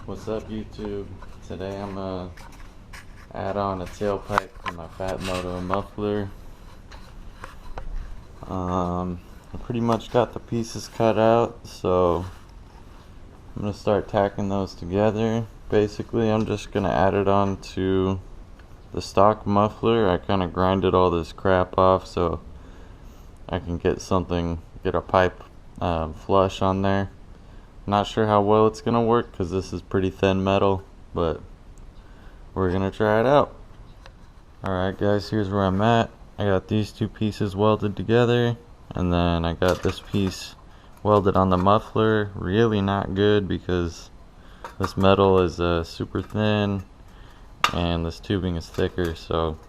What's up, YouTube? Today I'm gonna add on a tailpipe to my Phatmoto muffler. I pretty much got the pieces cut out, so I'm gonna start tacking those together. Basically, I'm just gonna add it on to the stock muffler. I kind of grinded all this crap off so I can get a pipe flush on there. Not sure how well it's gonna work because this is pretty thin metal, but we're gonna try it out. Alright guys, here's where I'm at. I got these two pieces welded together, and then I got this piece welded on the muffler. Really not good because this metal is super thin and this tubing is thicker, so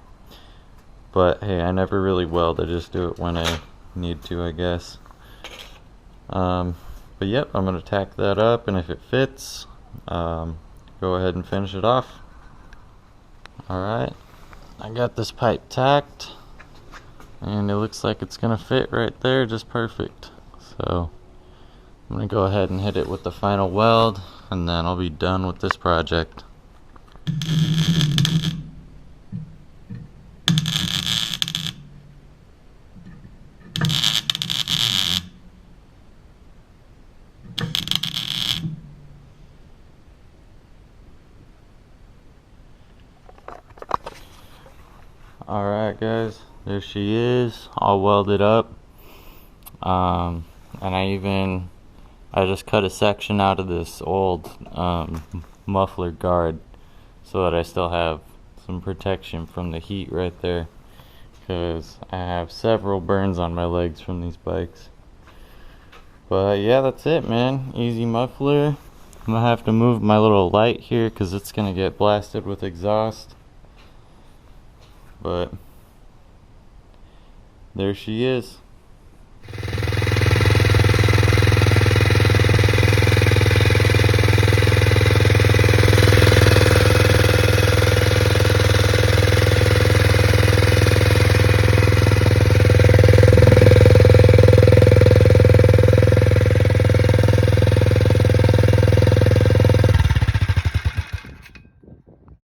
but hey, I never really weld, I just do it when I need to, I guess. But yep, I'm going to tack that up, and if it fits, go ahead and finish it off. Alright, I got this pipe tacked, and it looks like it's going to fit right there just perfect. So I'm going to go ahead and hit it with the final weld, and then I'll be done with this project. Alright guys, there she is, all welded up. And I just cut a section out of this old muffler guard so that I still have some protection from the heat right there, because I have several burns on my legs from these bikes. But yeah, that's it, man. Easy muffler. I'm gonna have to move my little light here because it's gonna get blasted with exhaust. But there she is.